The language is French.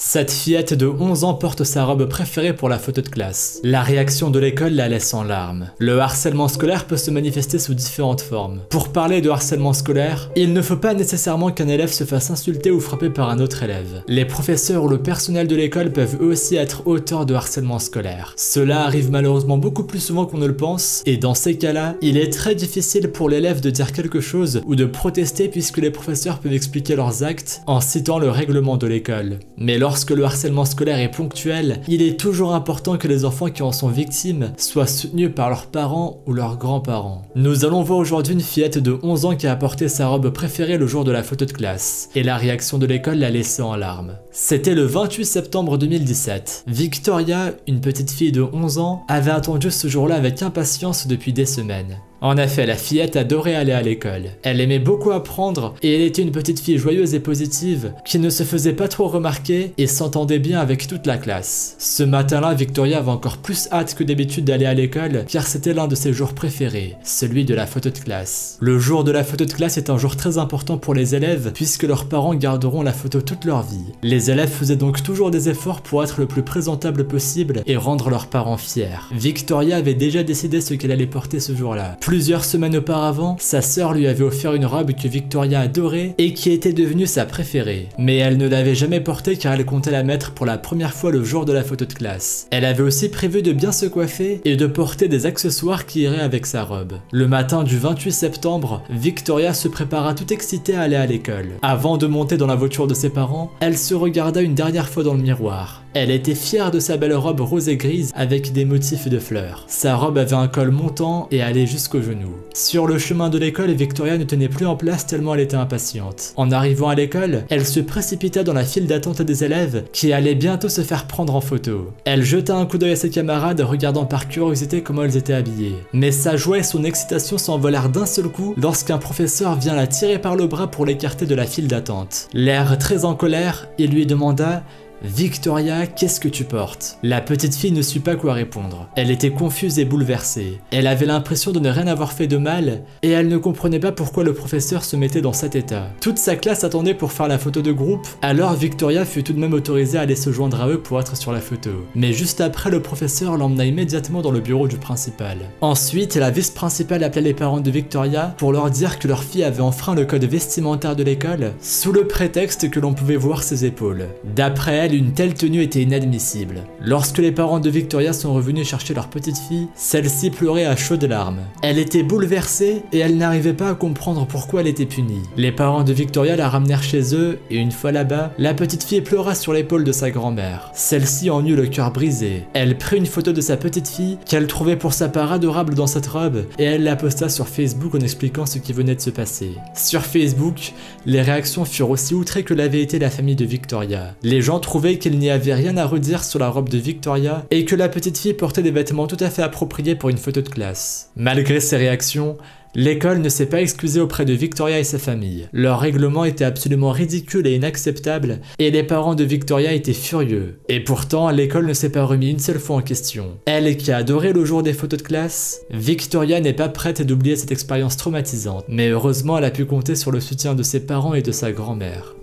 Cette fillette de 11 ans porte sa robe préférée pour la photo de classe. La réaction de l'école la laisse en larmes. Le harcèlement scolaire peut se manifester sous différentes formes. Pour parler de harcèlement scolaire, il ne faut pas nécessairement qu'un élève se fasse insulter ou frapper par un autre élève. Les professeurs ou le personnel de l'école peuvent eux aussi être auteurs de harcèlement scolaire. Cela arrive malheureusement beaucoup plus souvent qu'on ne le pense, et dans ces cas-là, il est très difficile pour l'élève de dire quelque chose ou de protester puisque les professeurs peuvent expliquer leurs actes en citant le règlement de l'école. Mais lorsque le harcèlement scolaire est ponctuel, il est toujours important que les enfants qui en sont victimes soient soutenus par leurs parents ou leurs grands-parents. Nous allons voir aujourd'hui une fillette de 11 ans qui a porté sa robe préférée le jour de la photo de classe, et la réaction de l'école l'a laissée en larmes. C'était le 28 septembre 2017. Victoria, une petite fille de 11 ans, avait attendu ce jour-là avec impatience depuis des semaines. En effet, la fillette adorait aller à l'école. Elle aimait beaucoup apprendre et elle était une petite fille joyeuse et positive qui ne se faisait pas trop remarquer et s'entendait bien avec toute la classe. Ce matin-là, Victoria avait encore plus hâte que d'habitude d'aller à l'école car c'était l'un de ses jours préférés, celui de la photo de classe. Le jour de la photo de classe est un jour très important pour les élèves puisque leurs parents garderont la photo toute leur vie. Les élèves faisaient donc toujours des efforts pour être le plus présentable possible et rendre leurs parents fiers. Victoria avait déjà décidé ce qu'elle allait porter ce jour-là. Plusieurs semaines auparavant, sa sœur lui avait offert une robe que Victoria adorait et qui était devenue sa préférée. Mais elle ne l'avait jamais portée car elle comptait la mettre pour la première fois le jour de la photo de classe. Elle avait aussi prévu de bien se coiffer et de porter des accessoires qui iraient avec sa robe. Le matin du 28 septembre, Victoria se prépara tout excitée à aller à l'école. Avant de monter dans la voiture de ses parents, elle se regarda une dernière fois dans le miroir. Elle était fière de sa belle robe rose et grise avec des motifs de fleurs. Sa robe avait un col montant et allait jusqu'aux genoux. Sur le chemin de l'école, Victoria ne tenait plus en place tellement elle était impatiente. En arrivant à l'école, elle se précipita dans la file d'attente des élèves qui allaient bientôt se faire prendre en photo. Elle jeta un coup d'œil à ses camarades regardant par curiosité comment ils étaient habillés. Mais sa joie et son excitation s'envolèrent d'un seul coup lorsqu'un professeur vient la tirer par le bras pour l'écarter de la file d'attente. L'air très en colère, il lui demanda: Victoria, qu'est-ce que tu portes? La petite fille ne sut pas quoi répondre. Elle était confuse et bouleversée. Elle avait l'impression de ne rien avoir fait de mal et elle ne comprenait pas pourquoi le professeur se mettait dans cet état. Toute sa classe attendait pour faire la photo de groupe, alors Victoria fut tout de même autorisée à aller se joindre à eux pour être sur la photo. Mais juste après, le professeur l'emmena immédiatement dans le bureau du principal. Ensuite, la vice-principale appela les parents de Victoria pour leur dire que leur fille avait enfreint le code vestimentaire de l'école sous le prétexte que l'on pouvait voir ses épaules. D'après elle, une telle tenue était inadmissible. Lorsque les parents de Victoria sont revenus chercher leur petite fille, celle-ci pleurait à chaudes larmes. Elle était bouleversée et elle n'arrivait pas à comprendre pourquoi elle était punie. Les parents de Victoria la ramenèrent chez eux et une fois là-bas, la petite fille pleura sur l'épaule de sa grand-mère. Celle-ci en eut le cœur brisé. Elle prit une photo de sa petite fille qu'elle trouvait pour sa part adorable dans cette robe et elle la posta sur Facebook en expliquant ce qui venait de se passer. Sur Facebook, les réactions furent aussi outrées que l'avait été la famille de Victoria. Les gens trouvaient qu'il n'y avait rien à redire sur la robe de Victoria et que la petite fille portait des vêtements tout à fait appropriés pour une photo de classe. Malgré ces réactions, l'école ne s'est pas excusée auprès de Victoria et sa famille. Leur règlement était absolument ridicule et inacceptable et les parents de Victoria étaient furieux. Et pourtant, l'école ne s'est pas remis une seule fois en question. Elle qui a adoré le jour des photos de classe, Victoria n'est pas prête d'oublier cette expérience traumatisante. Mais heureusement, elle a pu compter sur le soutien de ses parents et de sa grand-mère.